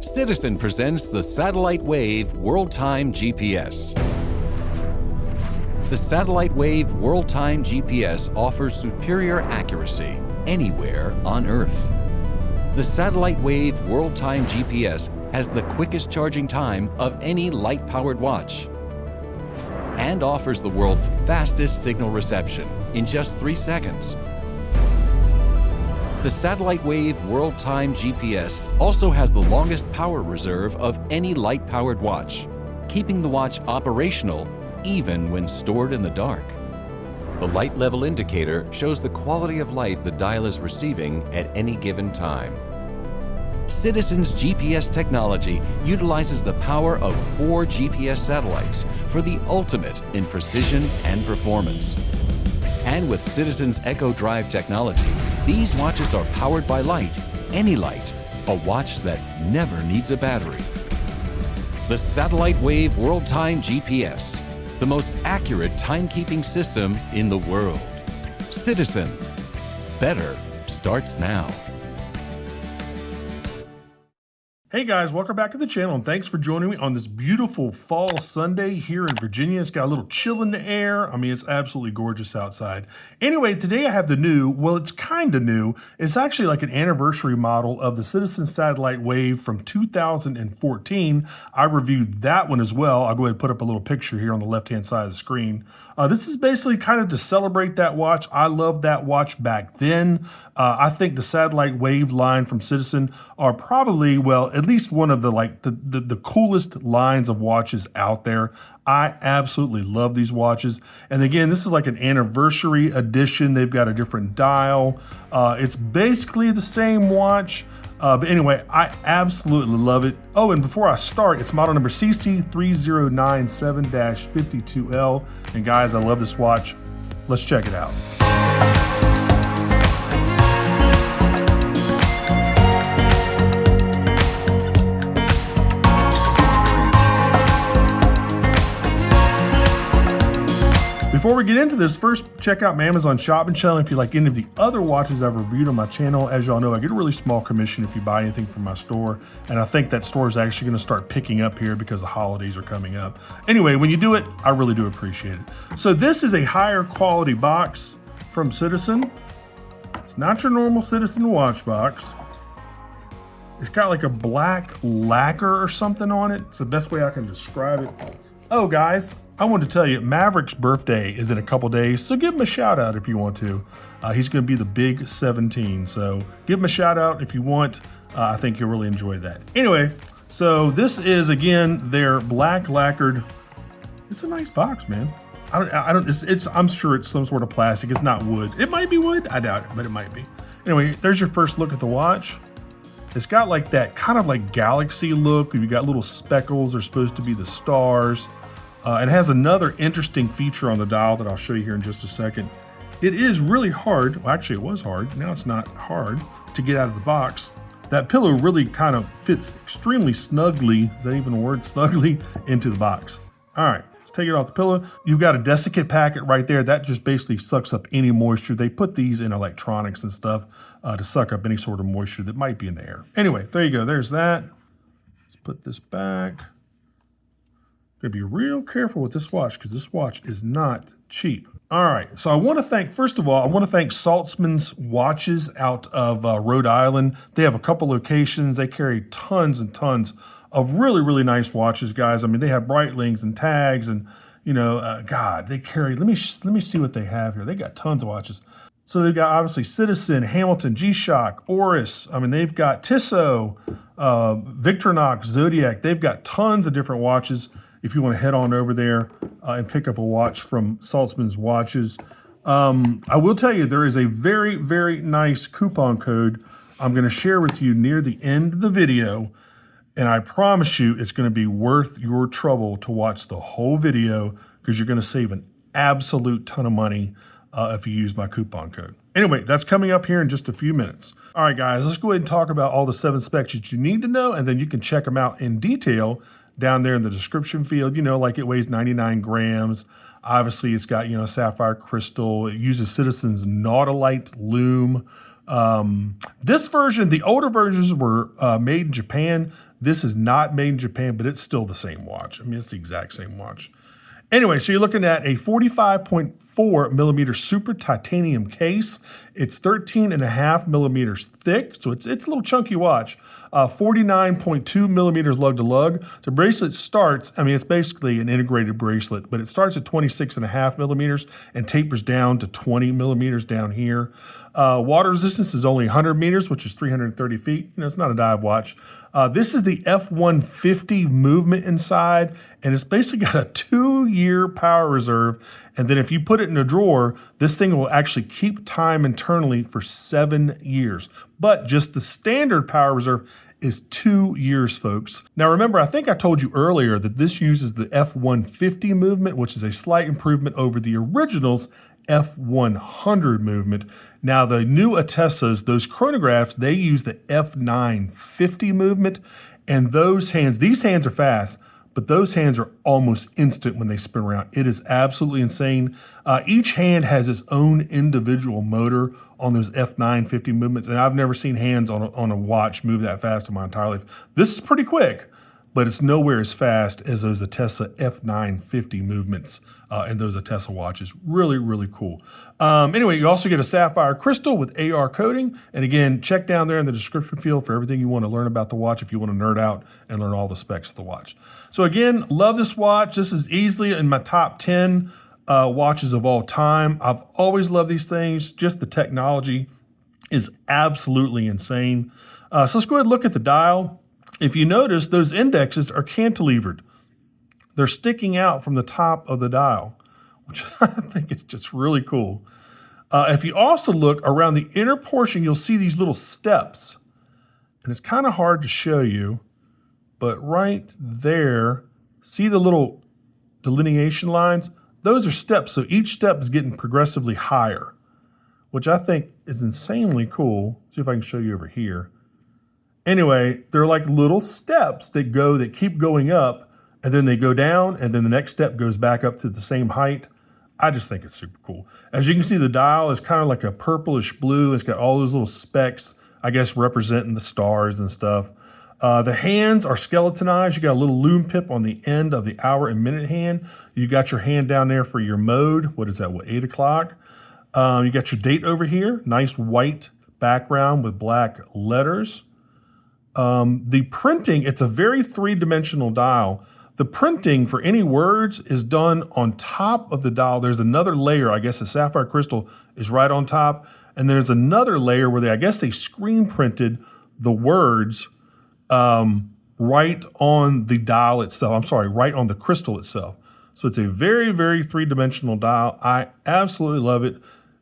Citizen presents the Satellite Wave World Time GPS. The Satellite Wave World Time GPS offers superior accuracy anywhere on Earth. The Satellite Wave World Time GPS has the quickest charging time of any light-powered watch and offers the world's fastest signal reception in just 3 seconds. The Satellite Wave World Time GPS also has the longest power reserve of any light-powered watch, keeping the watch operational even when stored in the dark. The light level indicator shows the quality of light the dial is receiving at any given time. Citizen's GPS technology utilizes the power of 4 GPS satellites for the ultimate in precision and performance. And with Citizen's Echo Drive technology, these watches are powered by light, any light, a watch that never needs a battery. The Satellite Wave World Time GPS, the most accurate timekeeping system in the world. Citizen, better starts now. Hey guys, welcome back to the channel and thanks for joining me on this beautiful fall Sunday here in Virginia. It's got a little chill in the air. I mean, it's absolutely gorgeous outside. Anyway, today I have the new, well, it's kind of new. It's actually like an anniversary model of the Citizen Satellite Wave from 2014. I reviewed that one as well. I'll go ahead and put up a little picture here on the left-hand side of the screen. This is basically kind of to celebrate that watch. I loved that watch back then. I think the Satellite Wave line from Citizen are probably, well, at least one of the coolest lines of watches out there. I absolutely love these watches. And again, this is like an anniversary edition. They've got a different dial. It's basically the same watch. But anyway, I absolutely love it. Oh, and before I start, it's model number CC3097-52L. And guys, I love this watch. Let's check it out. Before we get into this, first check out my Amazon shopping channel if you like any of the other watches I've reviewed on my channel. As y'all know, I get a really small commission if you buy anything from my store, and I think that store is actually going to start picking up here because the holidays are coming up. Anyway, when you do it, I really do appreciate it. So this is a higher quality box from Citizen. It's not your normal Citizen watch box. It's got like a black lacquer or something on it. It's the best way I can describe it. Oh, guys, I wanted to tell you, Maverick's birthday is in a couple days, so give him a shout out if you want to. He's going to be the big 17, so give him a shout out if you want. I think you'll really enjoy that. Anyway, so this is, again, their black lacquered. It's a nice box, man. I'm sure it's some sort of plastic. It's not wood. It might be wood. I doubt it, but it might be. Anyway, there's your first look at the watch. It's got like that kind of like galaxy look. You got little speckles. They're supposed to be the stars. It has another interesting feature on the dial that I'll show you here in just a second. It is really hard. Well, actually, it was hard. Now it's not hard to get out of the box. That pillow really kind of fits extremely snugly, is that even a word, snugly, into the box. All right, let's take it off the pillow. You've got a desiccant packet right there. That just basically sucks up any moisture. They put these in electronics and stuff to suck up any sort of moisture that might be in the air. Anyway, there you go. There's that. Let's put this back. Gotta be real careful with this watch because this watch is not cheap. All right, so I want to thank, first of all, I want to thank Saltzman's Watches out of Rhode Island. They have a couple locations. They carry tons and tons of really, really nice watches, guys. I mean, they have Breitlings and tags and, you know, God, they carry, let me see what they have here. They got tons of watches. So they've got obviously Citizen, Hamilton, G-Shock, Oris. I mean, they've got Tissot, Victorinox, Zodiac. They've got tons of different watches. If you want to head on over there and pick up a watch from Saltzman's Watches. I will tell you, there is a very, very nice coupon code I'm going to share with you near the end of the video. And I promise you it's going to be worth your trouble to watch the whole video because you're going to save an absolute ton of money if you use my coupon code. Anyway, that's coming up here in just a few minutes. All right, guys, let's go ahead and talk about all the 7 specs that you need to know, and then you can check them out in detail down there in the description field. You know, like it weighs 99 grams. Obviously, it's got, you know, sapphire crystal. It uses Citizen's Natulite Lume. This version, the older versions were made in Japan. This is not made in Japan, but it's still the same watch. I mean, it's the exact same watch. Anyway, so you're looking at a 45.4 millimeter super titanium case. It's 13.5 millimeters thick, so it's a little chunky watch. 49.2 millimeters lug to lug. The bracelet starts, I mean, it's basically an integrated bracelet, but it starts at 26.5 millimeters and tapers down to 20 millimeters down here. Water resistance is only 100 meters, which is 330 feet. You know, it's not a dive watch. This is the F150 movement inside, and it's basically got a 2-year power reserve. And then if you put it in a drawer, this thing will actually keep time internally for 7 years. But just the standard power reserve is 2 years, folks. Now remember, I think I told you earlier that this uses the F150 movement, which is a slight improvement over the original's F100 movement. Now the new Atessas, those chronographs, they use the F950 movement, and these hands are fast, but those hands are almost instant when they spin around. It is absolutely insane. Each hand has its own individual motor on those F950 movements, and I've never seen hands on a watch move that fast in my entire life. This is pretty quick, but it's nowhere as fast as those Atessa F950 movements and those Atessa watches. Really, really cool. Anyway, you also get a sapphire crystal with AR coating. And again, check down there in the description field for everything you want to learn about the watch if you want to nerd out and learn all the specs of the watch. So again, love this watch. This is easily in my top 10 watches of all time. I've always loved these things. Just the technology is absolutely insane. So let's go ahead and look at the dial. If you notice, those indexes are cantilevered. They're sticking out from the top of the dial, which I think is just really cool. If you also look around the inner portion, you'll see these little steps. And it's kind of hard to show you, but right there, see the little delineation lines? Those are steps, so each step is getting progressively higher, which I think is insanely cool. See if I can show you over here. Anyway, they're like little steps that keep going up, and then they go down, and then the next step goes back up to the same height. I just think it's super cool. As you can see, the dial is kind of like a purplish blue. It's got all those little specks, I guess, representing the stars and stuff. The hands are skeletonized. You got a little lume pip on the end of the hour and minute hand. You got your hand down there for your mode. What is that, 8 o'clock? You got your date over here. Nice white background with black letters. The printing, it's a very three-dimensional dial. The printing for any words is done on top of the dial. There's another layer, I guess the sapphire crystal is right on top. And there's another layer where they screen printed the words right on the dial itself. Right on the crystal itself. So it's a very, very three-dimensional dial. I absolutely love it,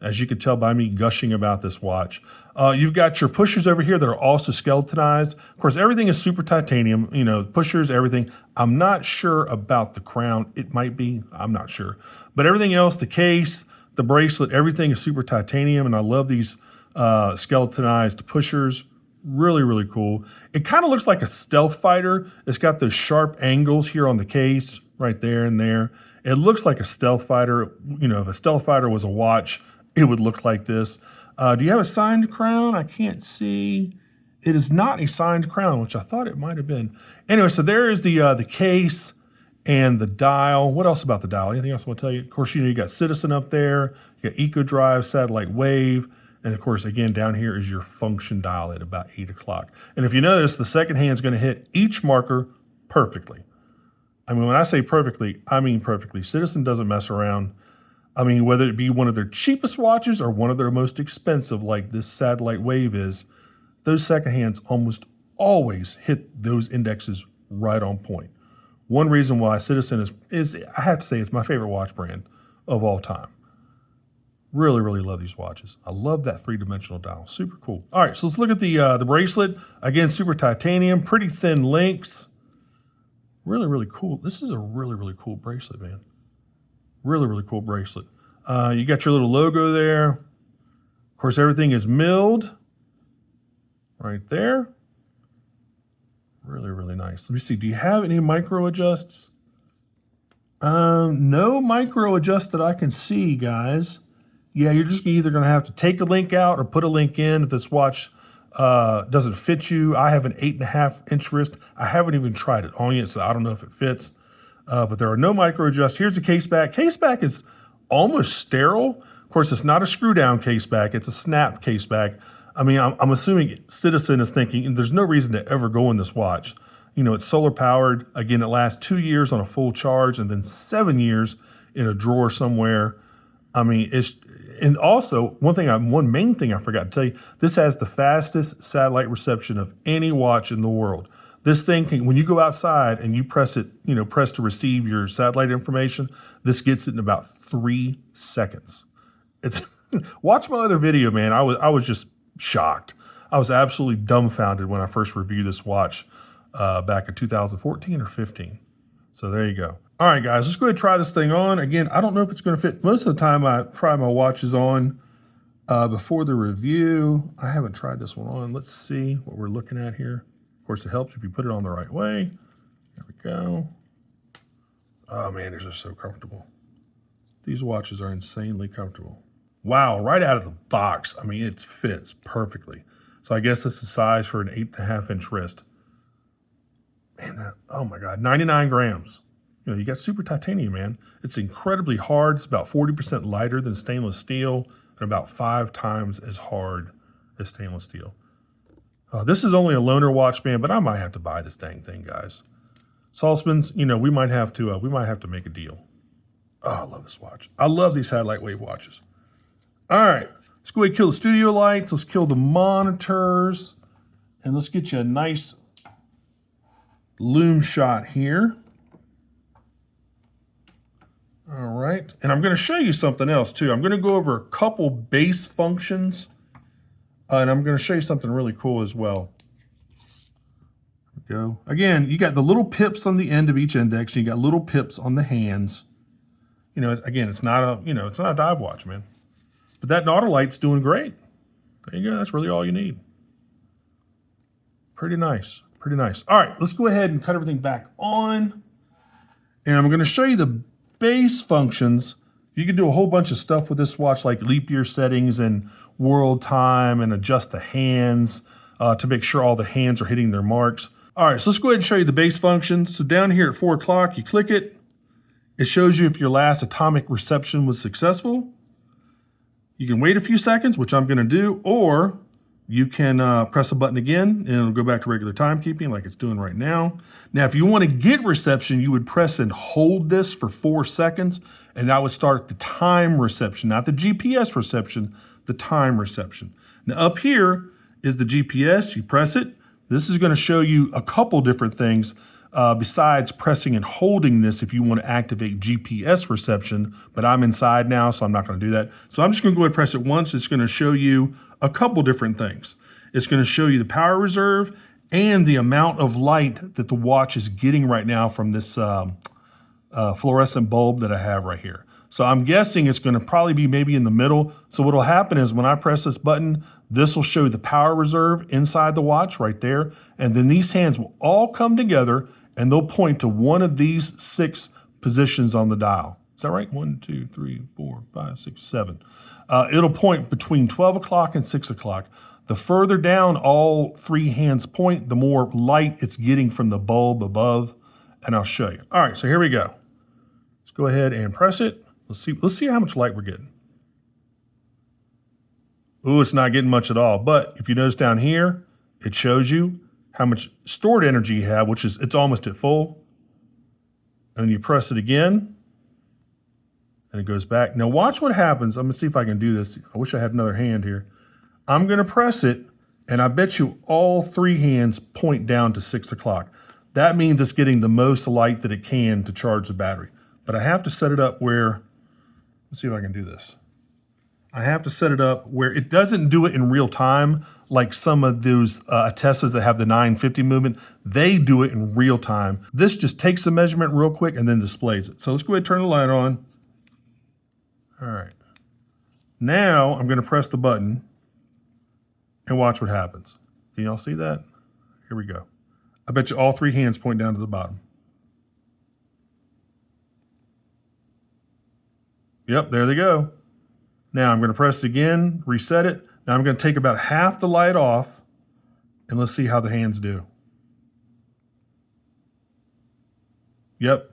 as you can tell by me gushing about this watch. You've got your pushers over here that are also skeletonized. Of course, everything is super titanium, pushers, everything. I'm not sure about the crown. It might be, I'm not sure. But everything else, the case, the bracelet, everything is super titanium, and I love these skeletonized pushers. Really, really cool. It kind of looks like a stealth fighter. It's got those sharp angles here on the case, right there and there. It looks like a stealth fighter. If a stealth fighter was a watch, it would look like this. Do you have a signed crown? I can't see. It is not a signed crown, which I thought it might have been. Anyway, so there is the case and the dial. What else about the dial? Anything else I want to tell you? Of course, you got Citizen up there. You got Eco Drive, Satellite Wave. And of course, again, down here is your function dial at about 8 o'clock. And if you notice, the second hand is going to hit each marker perfectly. I mean, when I say perfectly, I mean perfectly. Citizen doesn't mess around. I mean, whether it be one of their cheapest watches or one of their most expensive, like this Satellite Wave is, those second hands almost always hit those indexes right on point. One reason why Citizen is I have to say, it's my favorite watch brand of all time. Really, really love these watches. I love that three-dimensional dial. Super cool. All right, so let's look at the bracelet. Again, super titanium, pretty thin links. Really, really cool. This is a really, really cool bracelet, man. Really, really cool bracelet. You got your little logo there. Of course, everything is milled right there. Really, really nice. Let me see. Do you have any micro adjusts? No micro adjust that I can see, guys. Yeah, you're just either going to have to take a link out or put a link in if this watch Doesn't fit you. I have an 8.5-inch wrist. I haven't even tried it on yet, so I don't know if it fits. But there are no micro adjusts. Here's the Caseback. Caseback is almost sterile. Of course, it's not a screw down Caseback. It's a snap Caseback. I mean, I'm assuming Citizen is thinking there's no reason to ever go in this watch. You know, it's solar powered. Again, it lasts 2 years on a full charge and then 7 years in a drawer somewhere. I mean, and also one main thing I forgot to tell you, this has the fastest satellite reception of any watch in the world. This thing can, when you go outside and you press it, press to receive your satellite information, this gets it in about 3 seconds. Watch my other video, man. I was just shocked. I was absolutely dumbfounded when I first reviewed this watch back in 2014 or 15. So there you go. All right, guys, let's go ahead and try this thing on. Again, I don't know if it's going to fit. Most of the time I try my watches on before the review. I haven't tried this one on. Let's see what we're looking at here. Of course, it helps if you put it on the right way. There we go. Oh, man, these are so comfortable. These watches are insanely comfortable. Wow, right out of the box. I mean, it fits perfectly. So I guess it's the size for an 8.5-inch wrist. Man, oh my God, 99 grams. You got super titanium, man. It's incredibly hard. It's about 40% lighter than stainless steel and about 5 times as hard as stainless steel. This is only a loaner watch, man, but I might have to buy this dang thing, guys. Saltzman's, we might have to make a deal. Oh, I love this watch. I love these satellite wave watches. All right, let's go ahead and kill the studio lights. Let's kill the monitors. And let's get you a nice Lume shot here. All right, and I'm going to show you something else too. I'm going to go over a couple base functions, and I'm going to show you something really cool as well. There we go. Again, you got the little pips on the end of each index, and you got little pips on the hands. Again, it's not a dive watch, man. But that Natulite's doing great. There you go. That's really all you need. Pretty nice. Pretty nice. All right, let's go ahead and cut everything back on. And I'm going to show you the base functions. You can do a whole bunch of stuff with this watch, like leap year settings and world time, and adjust the hands to make sure all the hands are hitting their marks. All right, so let's go ahead and show you the base functions. So down here at 4 o'clock, you click it. It shows you if your last atomic reception was successful. You can wait a few seconds, which I'm going to do, or you can press a button again and it'll go back to regular timekeeping like it's doing right now. Now, if you want to get reception, you would press and hold this for 4 seconds, and that would start the time reception, not the GPS reception, the time reception. Now, up here is the GPS. You press it. This is going to show you a couple different things besides pressing and holding this if you want to activate GPS reception, but I'm inside now, so I'm not going to do that. So I'm just going to go ahead and press it once. It's going to show you a couple different things. It's going to show you the power reserve and the amount of light that the watch is getting right now from this fluorescent bulb that I have right here. So I'm guessing it's going to probably be maybe in the middle. So what will happen is when I press this button, this will show the power reserve inside the watch right there. And then these hands will all come together and they'll point to one of these 6 positions on the dial. Is that right? 1, 2, 3, 4, 5, 6, 7. It'll point between 12 o'clock and 6 o'clock. The further down all 3 hands point, the more light it's getting from the bulb above. And I'll show you. All right, so here we go. Let's go ahead and press it. Let's see how much light we're getting. Ooh, it's not getting much at all. But if you notice down here, it shows you how much stored energy you have, which is, it's almost at full. And you press it again, and it goes back. Now watch what happens. I'm gonna see if I can do this. I wish I had another hand here. I'm gonna press it, and I bet you all 3 hands point down to 6 o'clock. That means it's getting the most light that it can to charge the battery. But I have to set it up where, let's see if I can do this. I have to set it up where it doesn't do it in real time like some of those Teslas that have the 950 movement. They do it in real time. This just takes the measurement real quick and then displays it. So let's go ahead and turn the light on. All right. Now I'm going to press the button and watch what happens. Can y'all see that? Here we go. I bet you all 3 hands point down to the bottom. Yep, there they go. Now I'm going to press it again, reset it. Now I'm going to take about half the light off, And let's see how the hands do. Yep.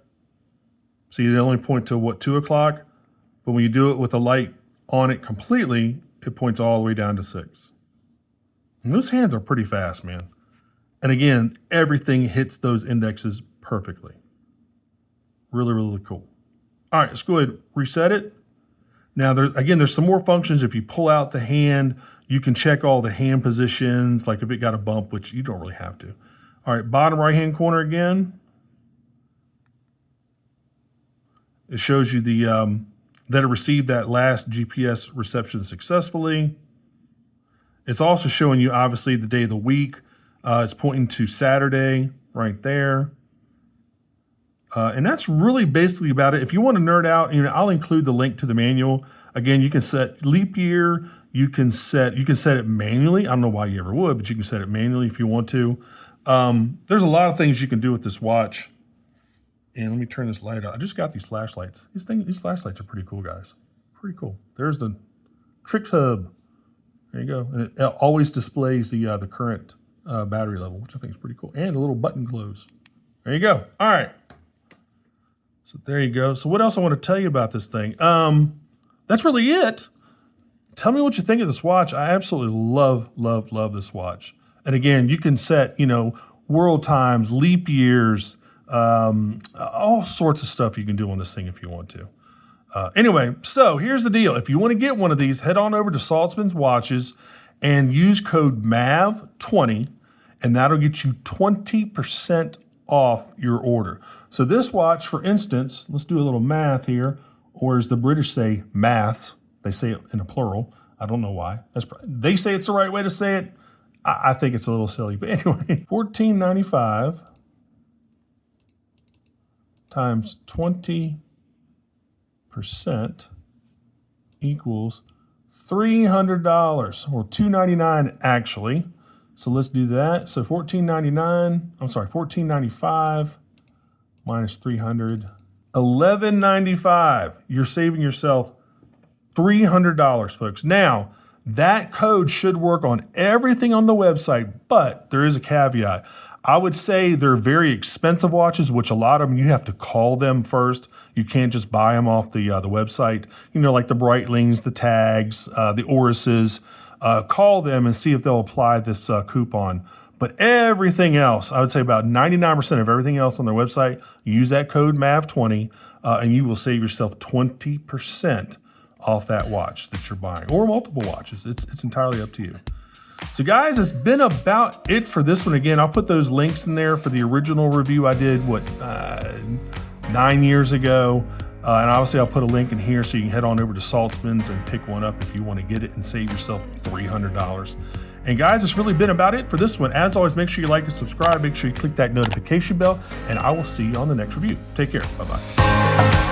See, they only point to what, 2 o'clock? But when you do it with the light on it completely, it points all the way down to 6. And those hands are pretty fast, man. And again, everything hits those indexes perfectly. Really, really cool. All right, let's go ahead and reset it. Now, there's some more functions. If you pull out the hand, you can check all the hand positions, like if it got a bump, which you don't really have to. All right, bottom right-hand corner again. It shows you that it received that last GPS reception successfully. It's also showing you, obviously, the day of the week. It's pointing to Saturday right there. And that's really basically about it. If you want to nerd out, I'll include the link to the manual. Again, you can set leap year. You can set it manually. I don't know why you ever would, but you can set it manually if you want to. There's a lot of things you can do with this watch. And let me turn this light on. I just got these flashlights. These flashlights are pretty cool, guys. Pretty cool. There's the Trix hub. There you go. And it always displays the current battery level, which I think is pretty cool. And a little button close. There you go. All right. So there you go. So what else I want to tell you about this thing? That's really it. Tell me what you think of this watch. I absolutely love this watch. And again, you can set, world times, leap years, all sorts of stuff you can do on this thing if you want to. Anyway, so here's the deal. If you want to get one of these, head on over to Saltzman's Watches and use code MAV20, and that'll get you 20% off your order. So this watch, for instance, let's do a little math here, or as the British say, maths. They say it in a plural. I don't know why. They say it's the right way to say it. I think it's a little silly. But anyway, $14.95 times 20% equals $300, or $299 actually. So let's do that. So $14.95 minus 300, $11.95. You're saving yourself $300, folks. Now, that code should work on everything on the website, but there is a caveat. I would say they're very expensive watches, which a lot of them you have to call them first. You can't just buy them off the website. Like the Breitlings, the tags, the Orises. Call them and see if they'll apply this coupon. But everything else, I would say about 99% of everything else on their website, use that code MAV20 and you will save yourself 20% off that watch that you're buying, or multiple watches. It's entirely up to you. So guys, it's been about it for this one. Again, I'll put those links in there for the original review I did, 9 years ago. And obviously I'll put a link in here so you can head on over to Saltzman's and pick one up if you want to get it and save yourself $300. And guys, it's really been about it for this one. As always, make sure you like and subscribe. Make sure you click that notification bell, and I will see you on the next review. Take care. Bye-bye.